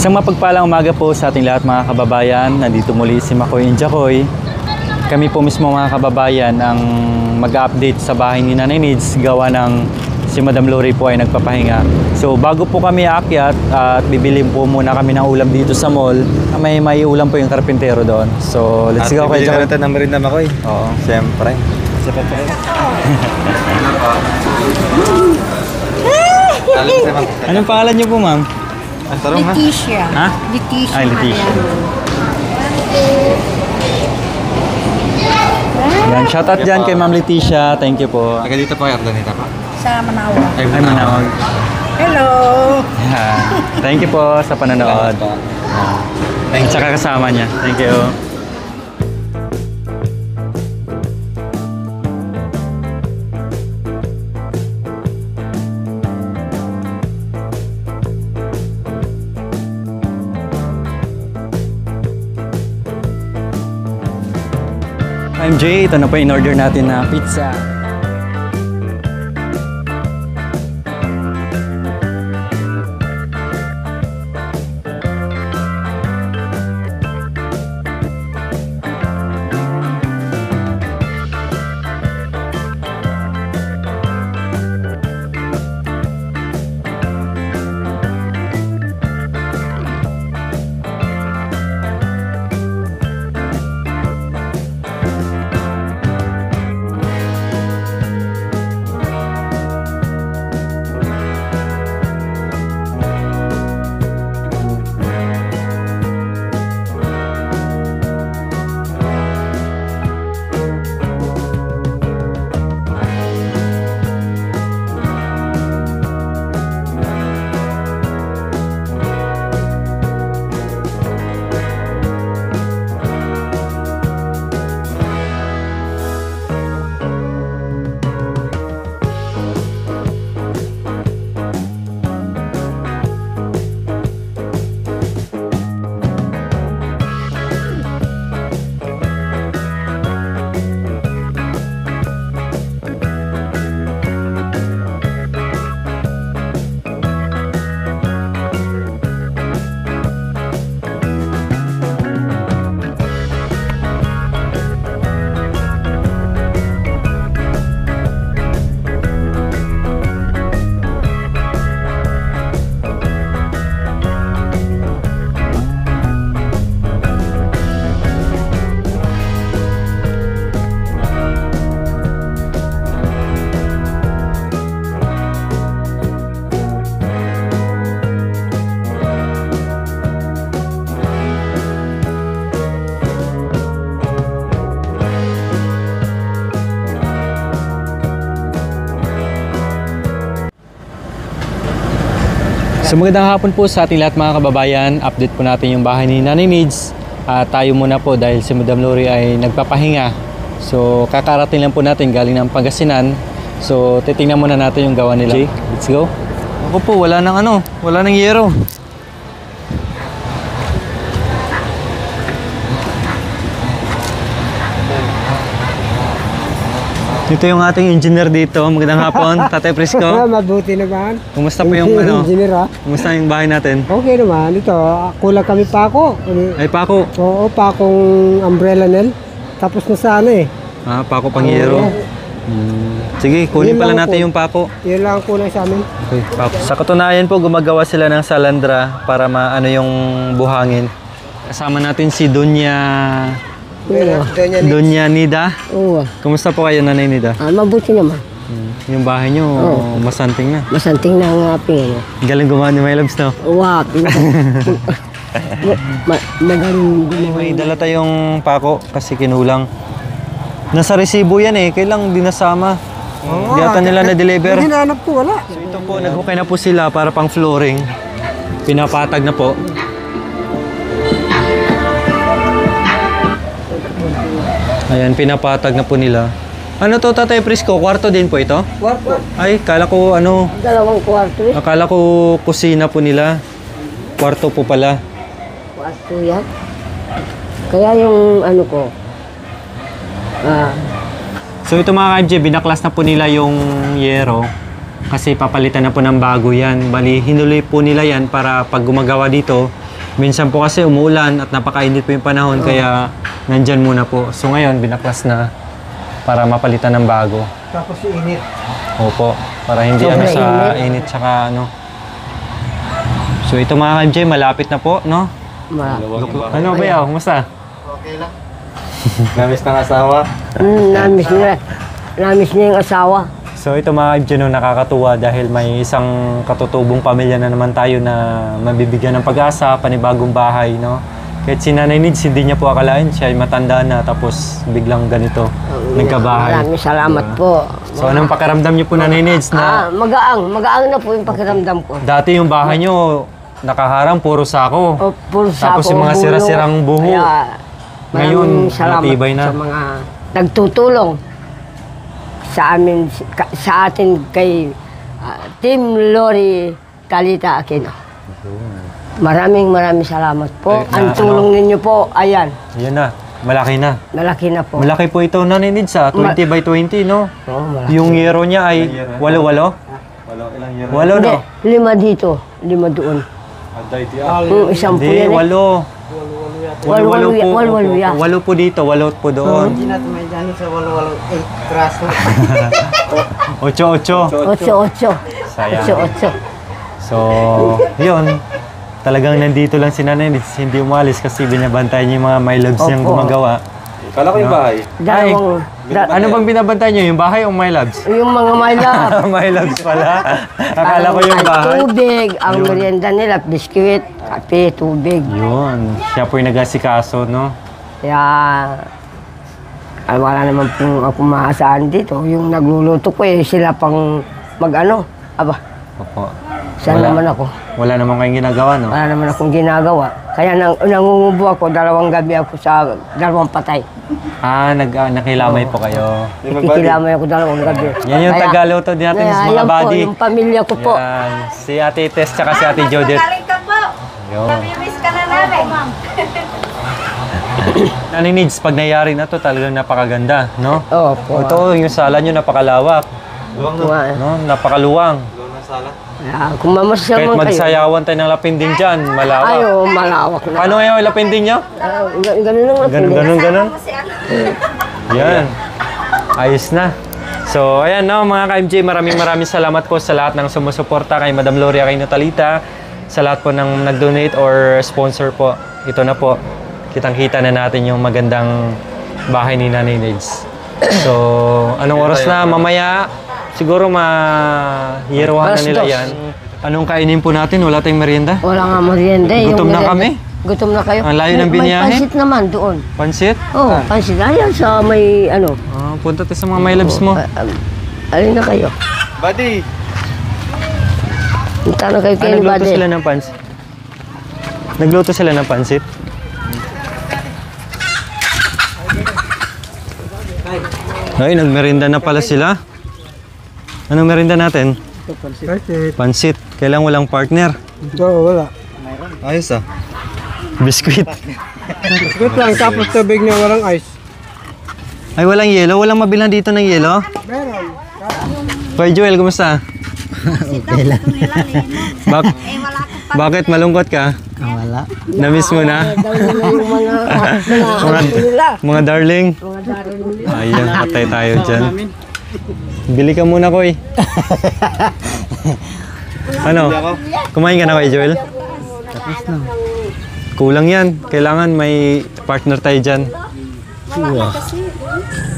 Isang mapagpalang umaga po sa ating lahat mga kababayan. Nandito muli si Makoy and Jacoy. Kami po mismo mga kababayan ang mag-update sa bahay ni Nanay Nids gawa ng si Madam Lori po ay nagpapahinga. So bago po kami aakyat at bibili po muna kami ng ulam dito sa mall, may ulam po yung karpintero doon. So let's go kay Jacoy. At number rin na Makoy. Oo. Siyempre. Anong pangalan niyo po, ma'am? Leticia. Ha? Leticia. Ay, Leticia. Yan, shoutout dyan kay Ma'am Leticia. Thank you po. Taga dito po kayo, Donita pa. Sa Manawag. Ay, Manawag. Hello! Yeah. Thank you po sa panonood. Thank you. Tsaka kasama niya. Thank you. MJ, ito na po in-order natin na pizza. So magandang hapon po sa ating lahat mga kababayan. Update po natin yung bahay ni Nanay Nids. Tayo muna po dahil si Madam Lori ay nagpapahinga. So kakarating lang po natin galing ng Pangasinan. So titingnan muna natin yung gawa nila. Okay, let's go. Ako po, wala nang wala nang yero. Ito yung ating engineer dito. Magandang hapon, Tatay Prisco. Mabuti naman. Kumusta po yung engineer, ha? Kumusta yung bahay natin? Okay naman. Ito, kulang kami pako. Ay, pako. Oo, pakong umbrella nel. Tapos na sa ano eh. Pako pangyero. Sige, kunin Yun pala lang natin po. yung pako. Yun lang ang kulang sa amin. Okay, pako. Sa katunayan po, gumagawa sila ng salandra para maano yung buhangin. Kasama natin si Doña Nida. Oo. Kumusta po kayo, Nanay Nida? Mabuti naman. Yung bahay nyo, masanting na. Masanting na ang aping ano. Galing gumawa ni My Loves, no? Wow. Magaling gumawa. May dala tayong pako kasi kinulang. Nasa resibo yan eh, kailang dinasama. Di ata nila na-deliver. Hinanap ko, wala. So ito po, naghukay na po sila para pang flooring. Pinapatag na po. Ayan, pinapatag na po nila. Ano to, Tatay Prisco? Kwarto din po ito? Kwarto. Ay, kala ko ano, Dalawang kwarto eh. akala ko kusina po nila. Kwarto po pala. Kwarto yan. Kaya yung ano ko. So ito mga ka-MJ, binaklas na po nila yung yero. Kasi papalitan na po ng bago yan. Bali, hinuli po nila yan para pag gumagawa dito, Minsan po kasi umuulan at napakainit po yung panahon kaya nandyan muna po. So ngayon, binaklas na para mapalitan ng bago. Tapos yung init. Opo, para hindi Sobrang sa init tsaka ano. So ito mga ka-MJ, malapit na po, no? Ano ba yaw? Kumusta? Okay lang. Namiss ng asawa. Namiss niya yung asawa. So ito mga ka-MJ, no, nakakatuwa dahil may isang katutubong pamilya na naman tayo na mabibigyan ng pag-asa, panibagong bahay, no? Kahit si Nanay Nids, hindi niya po akalain siya ay matanda na tapos biglang ganito, nagkabahay. Maraming salamat po. So anong pakiramdam niyo po Nanay Nids na Magaang na po yung pakiramdam ko. dati yung bahay niyo nakaharang puro sako. O, puro Tapos sako, yung mga bulo. sira-sirang buho. Kaya, Ngayon, maraming salamat matibay na. sa mga nagtutulong sa amin, sa atin kay Team Lori Talita Aquino. Maraming salamat po. Ay, Ang tulong ninyo po, ayan, Yan na, malaki na. malaki na po. Malaki po ito Nanay Nids 20 by 20, no? Oo, malaki. Yung yero niya ay walo-walo? Ilang year. Walo, Hindi, no? 5 dito, 5 doon. Isang po Hindi, yan eh. walo. Walo yan. Walo po dito, walo po doon. Hindi natin may dyan sa 8 kraso. 8-8. 8-8. Sayang. 8-8. So, yun. Talagang nandito lang si Nanay Nids, hindi umalis kasi binabantayan niya yung mga my loves niyang Opo. gumagawa. Kala ko yung bahay. Dalawang, Ano bang binabantayan niyo? Yung bahay o my loves? yung mga mayla. My loves pala. Akala ko yung Ang bahay. tubig, ang merienda nila, biskuit, kape, tubig. Yun. Siya po yung nag-asikaso, no? Kaya, wala naman pong ako maasahan dito. Yung nagluluto ko sila pang mag-ano. Aba, Opo. saan naman ako? Wala namang kayong ginagawa, no? Wala naman akong ginagawa. Kaya nangungubo ako, 2 gabi ako sa 2 patay. Nakilamay po kayo. Nakikilamay ako 2 gabi. Yan yung Kaya- Tagaluto din natin, Kaya mga yan buddy. po, yung pamilya ko po. Yan. Si Ate Tess tsaka si Ate Judith. Galing ka po. Yun. Namimiss ka na namin. Nanay Nids, pag nangyari na to, talagang napakaganda, no? Oo po. Ito, yung sala nyo napakalawak, Luwang na. Kung, no? Napakaluwang. Luwang ng sala. kung mamasyal Kahit man kayo. magsayawan tayo ng lapinding dyan, malawak. Ay, oo, malawak na. Paano ngayon yung lapinding nyo? Ganun lang. Ganun. Yan. Ayos na. So, ayan no, mga ka-MJ, maraming salamat po sa lahat ng sumusuporta kay Madam Lori Aquino Talita, sa lahat po ng nag-donate or sponsor po. Ito na po, kitang-kita na natin yung magandang bahay ni Nanay Nids. So, anong oras na? Mamaya, siguro mahiruhan na nila Alas 2. yan. Anong kainin po natin? Wala tayong merienda? Wala nga merienda. Gutom na merienda- kami? Gutom na kayo. Ang layo ng May biniyahe? pansit naman doon. Pansit? Oo, pansit. Ayan sa may ano. Punta tayo sa mga my loves mo. Alin na kayo? Buddy! Punta na kayo kay Nagluto Bade. sila ng pansit? Nagluto sila ng pansit? Ay, nagmerinda na pala sila. Anong merinda natin? Pansit. Kailang walang partner. Oo, wala. Ayos ah. Biskuit. Good lang, tapos tubig na walang ice. Ay, walang yelo. Walang mabilan dito ng yelo. Meron. Kuya Joel, kumusta? Okay lang. Bak- bakit? Malungkot ka? Wala. Namiss mo na? Yung Mga darling. Ayun, patay tayo dyan. Bili ka muna, Koy. Ano? Kumain ka na, Kuya Joel? Kulang yan. Kailangan may partner tayo dyan.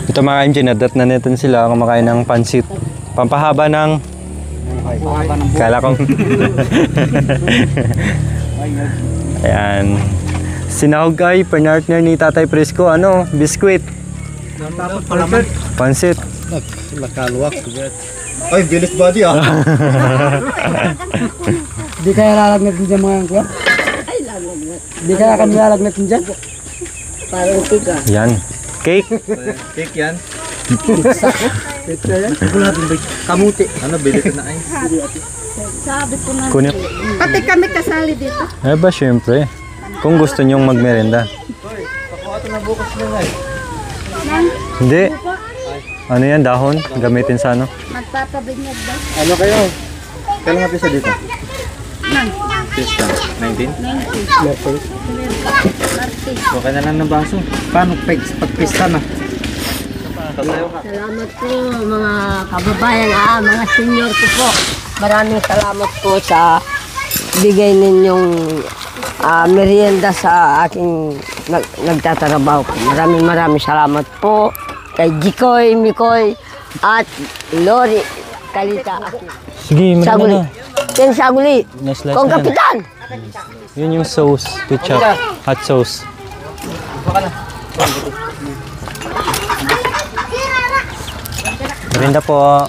Ito mga MJ, nadat na natin sila kumakain ng pansit. Pampahaba ng... Kala ko. Ayan. Sinahog ay partner ni Tatay Prisco. Ano? Biskuit. Tapos pansit. Pansit. Nakaluwak. Ay, bilis body ah. Di kaya lalagnatin dyan mga kuya? Di kaya kami lalagnatin dyan? Parang tika. Yan. Cake. Cake yan. Kamuti. Ano, bilis na ice. Kunin. Pati kami kasali dito. Eh ba, syempre. Kung gusto nyong magmerenda. Hindi. Ano yan, dahon? Gamitin sa ano? Magpapabinyag daw. Ano kayo? Kailan nga pisa dito? Pista. 19? Okay na lang ng baso. Paano pagpista na? Salamat po mga kababayan, mga senior ko po. Maraming salamat po sa bigay ninyong merienda sa aking nagtatrabaho po. Maraming salamat po kay Jikoy, Mikoy, at Lori Kalita Aquino. Sige, marami Saguli. na. Yan Saguli. Na-slice Kong na yan. kapitan. Yun yung sauce. Ketchup. Hot sauce. Merinda po.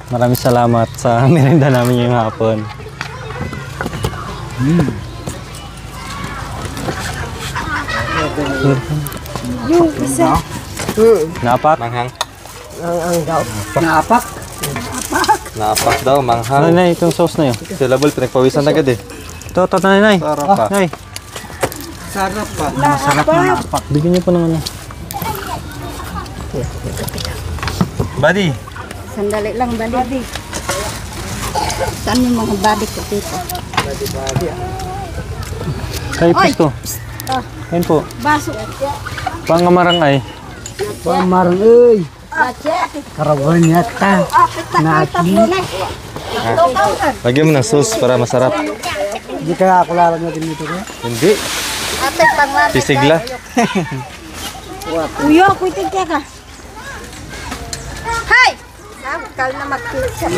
Maraming salamat sa merinda namin yung hapon. Yung isa. Napak? Manghang. Ang daw. Naapak. Naapak daw, manghang. Ano na itong sauce na yun? Syllable, pinagpawisan agad eh. Ito, nanay. Sarap pa. Nay, Sarap pa. Masarap na. bigyan niyo po ng ano. Buddy. Sandali lang, bali. Saan yung mga body ko dito? Ay, pisto. Ayun po. Baso. Pangamarang ay. Pamarang, uy. Karawan yata. Lagyan mo ng sauce para masarap. Hindi kaya ako lalang natin dito ko. Hindi. Ate, pangwari. Sisigla. Uyo, kuitin ka. Hay! Kal na mag-pizza.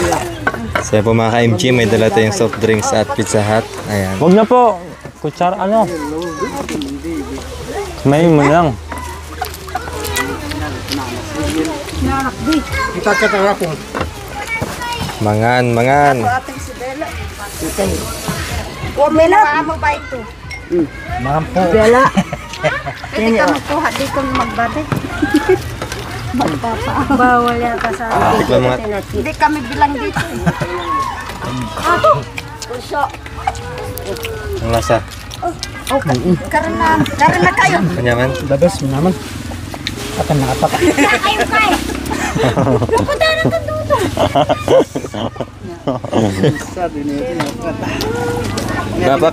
So yan po mga ka-MG, may dala tayong soft drinks at Pizza Hut. Ayan. Huwag na po. Kutsara, ano? May mo lang. Kita ka tara po. Mangan. Ating si Bella. Huwag may na. Mo ba ito? Bela. Pwede ka magkuha dito magbate. Bawal yata sa akin. Tikman mo nga. Hindi kami bilang dito. Ang lasa. Okay. Karoon na kayo. Kanya man. Dabas mo naman. Akan naapak. Kayo kayo. Pupunta na ito dito. Dapat.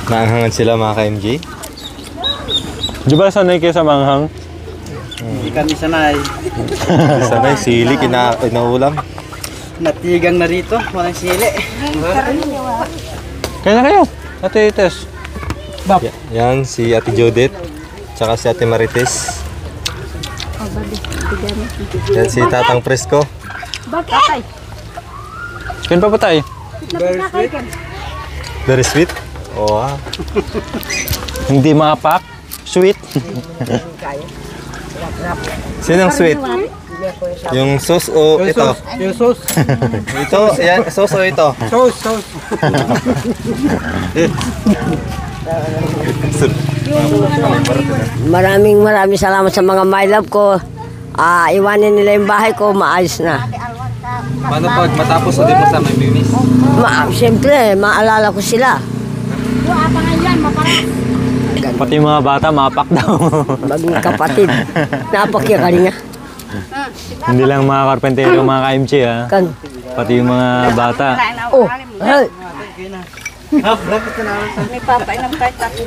Naanghangan sila mga ka-MG. Di ba sanay kayo sa manghang? Hindi kami sanay. Sanay, sili, kinaulam. Natigang na rito. Walang sili. Kaya na kayo. Ate Tess. Yan, si Ate Judith. Tsaka si Ate Marites. Yan si Tatang Presko. Bakit? Chicken pa po tayo. Very sweet. Oh, wow. Hindi mapak. Sweet. Sinong sweet? Yung sauce o ito? Yung sauce. Ito, yan, sauce o ito? Sauce. Maraming salamat sa mga my love ko. Iwanin nila yung bahay ko, maayos na. Paano pag matapos o di mo sa may mimis? Siyempre, maalala ko sila. Pati yung mga bata, mapak daw. Maging kapatid. Napakya ka rin nga. Hindi lang mga karpentero, mga ka-MJ ha. Kan. Pati yung mga bata. Oh, hey. May papainom tayo tatlo.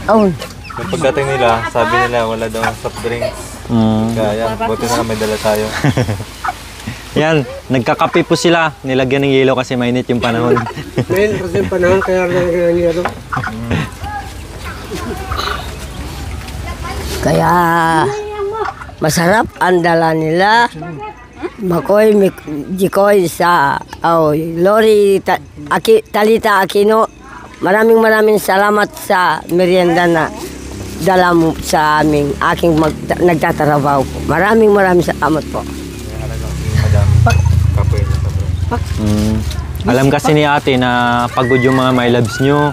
Oh, Yung pagdating nila, sabi nila wala daw soft drinks. Kaya yan, buti na lang may dala tayo. Yan, nagkakape po sila. Nilagyan ng yelo kasi mainit yung panahon. Ngayon, kasi yung panahon, kaya nangyayari. kaya masarap ang dala nila. Makoy, Jikoy sa Lori Talita Aquino. Maraming salamat sa merienda na dala mo sa aking nagtatrabaho po. Maraming salamat po. Alam kasi ni ate na pagod yung mga my loves nyo.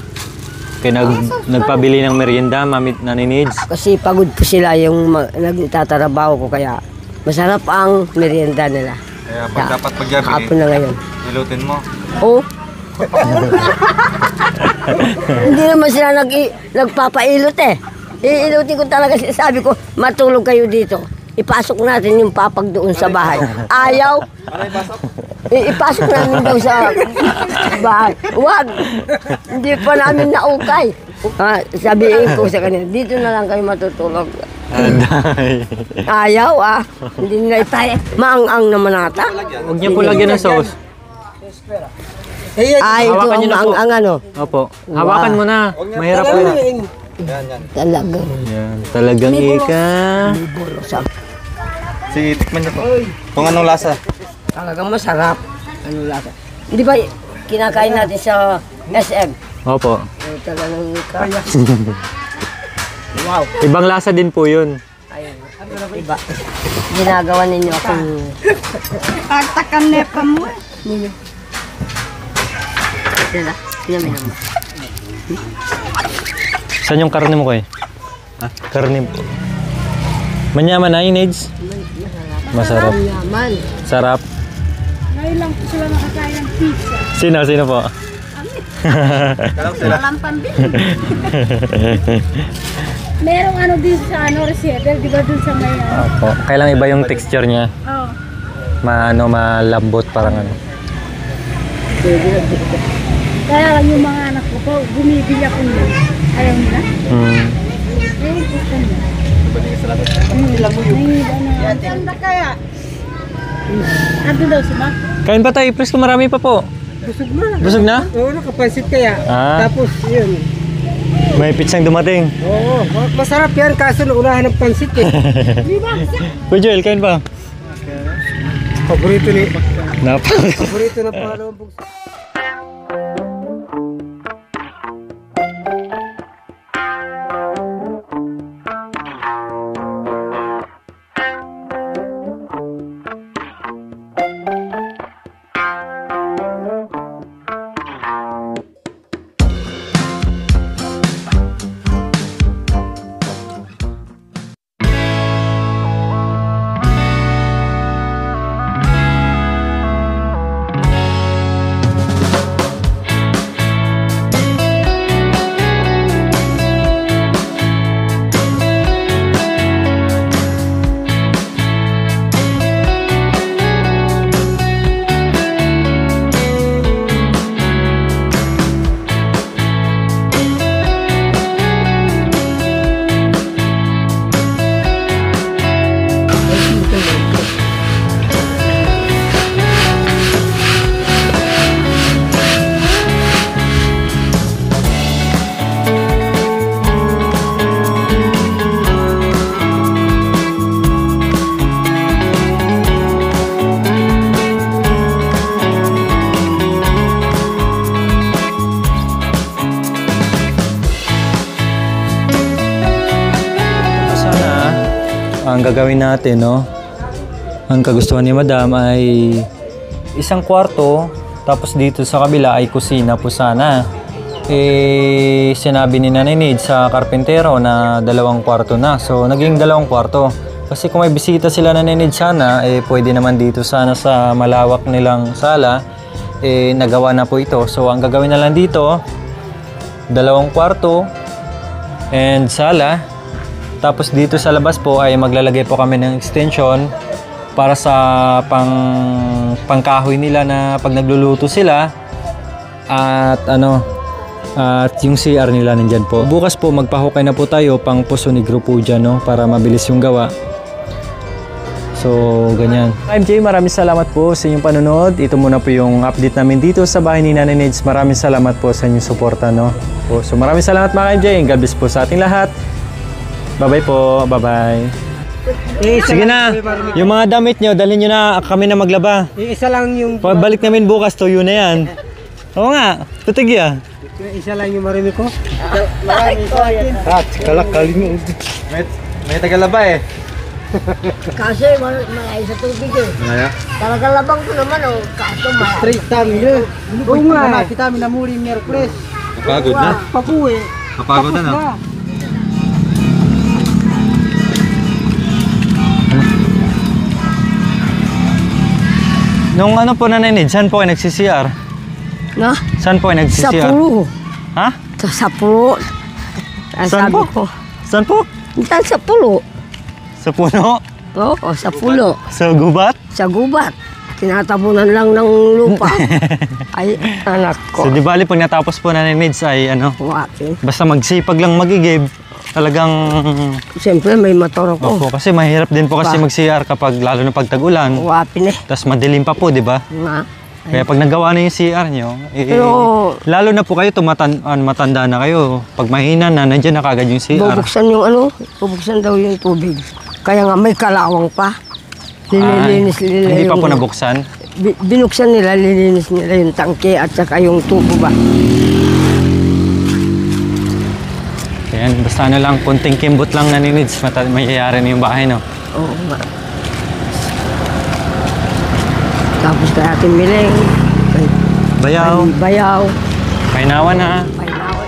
Kaya nagpabili ng merienda, mami Nanay Nids. Kasi pagod po sila yung nagtatrabaho ko kaya masarap ang merienda nila. Kaya pag dapat paggabi, Hapon na ngayon. ilutin mo. Oh. Hindi naman sila nagpapailot eh. Iilutin ko talaga, sabi ko, matulog kayo dito. Ipasok natin yung papag doon sa bahay. Ayaw. Ipasok namin daw sa bahay. Wag! Hindi pa namin naukay. Sabihin ko sa kanila, dito na lang kayo matutulog. Aday. Ayaw Hindi na tayo. Maang-ang naman ata. Huwag niyo po lagyan ng sauce. Ay, ito Hawakan ang niyo na po. maang-ang ano. Opo. Hawakan mo na. Mahirap po yan. Talaga. Yan. Talagang ika. Sige, tikman niyo po. Kung anong lasa. Talagang masarap. Ano lasa? Hindi ba kinakain natin sa SM? Opo. Talagang ika. Wow. Ibang lasa din po yun. Ayun. Iba. Ginagawa ninyo akong... Pagtakan na pa mo. Sila. Yamin naman. Saan yung karne mo, Koy? Karne po. Manyaman na, Inage? Masarap. Yaman. Sarap. Ngayon lang po sila nakakain ng pizza. Sino po? Walang pambili. Merong ano din sa receiver, di ba dun sa may Opo. Kailang iba yung texture niya. Oh. Malambot parang ano. Kaya lang yung mga anak ko po, bumibili ako nila. Ayaw nila. Ayun po ka na. Ganda kaya. Ando daw si Mac. Kain pa tayo, please, kung marami pa po. Busog na. Busog na? Oo, nakapansit kaya. Tapos, yun. May pitsang dumating. Oo, masarap yan kaso naunahan ng pansit eh. Kuya Joel, kain pa? Paborito ni... Napaka. Paborito na pangalawang bugso. Ang gagawin natin, no? Ang kagustuhan ni Madam ay isang kwarto, tapos dito sa kabila ay kusina po sana. Eh, sinabi ni Nanay Nid sa karpentero na 2 kwarto na. So, naging 2 kwarto. Kasi kung may bisita sila Nanay Nid sana, eh, pwede naman dito sana sa malawak nilang sala. Eh, nagawa na po ito. So, ang gagawin na lang dito, 2 kwarto and sala. Tapos dito sa labas po ay maglalagay po kami ng extension para sa pangkahoy nila na pag nagluluto sila at at yung CR nila nandyan po. Bukas po magpahukay na po tayo pang Poso Negro po dyan, no? Para mabilis yung gawa. So, ganyan. MJ, maraming salamat po sa inyong panonood. Ito muna po yung update namin dito sa bahay ni Nanay Neds. Maraming salamat po sa inyong suporta, no? So, maraming salamat mga MJ. God bless po sa ating lahat. Bye-bye po. Bye-bye. Sige na. Yung mga damit nyo, dalhin nyo na. Kami na maglaba. Isa lang yung... Pagbalik namin bukas, tuyo na yan. Oo nga. Tutig ya. Isa lang yung marami ko. Kalakali mo. May tagalaba eh. Kasi malay sa tubig eh. Talagang labang ko naman oh. Kaso malay. Straight time yun. Oo nga. Kita minamuli Miyerkules. Napagod na. Papuwi. Napagod na, no? Nung ano po Nanay Ned, saan po kayo nagsi-CR? No? Saan po kayo Sa nagsi-CR? pulo. Ha? Sa pulo. Ang Saan sabi po? ko. Saan po? Saan sa pulo? Sa puno? Oo, sa pulo. Sa gubat? Sa gubat. tinatabunan lang ng lupa. Ay, anak ko. So di bali pag natapos po Nanay Nids ay ano, Wakin. basta magsipag lang mag-igib, talagang Siyempre, may motor ako. opo, kasi mahirap din po kasi Ba? mag-CR kapag lalo na pag tag-ulan. Wapin eh. Tapos madilim pa po, di ba? Nga. Kaya pag nagawa na yung CR nyo, Pero- lalo na po kayo, matanda na kayo. Pag mahina na, nandiyan na kagad yung CR. Bubuksan yung ano, bubuksan daw yung tubig. Kaya nga may kalawang pa. Linilinis nila Hindi pa yung- po nabuksan. Binuksan nila, lilinis nila yung tangke at saka yung tubo ba. Ayan, basta ano lang, kunting kimbot lang Nanay Nids, mayayari na yung bahay, no? Oo nga. Tapos kay Ate Mileng, kay Bayaw, Bayaw, kainawan na. kay Nawan.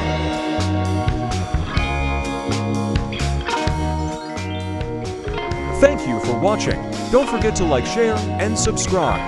Thank you for watching. Don't forget to like, share, and subscribe.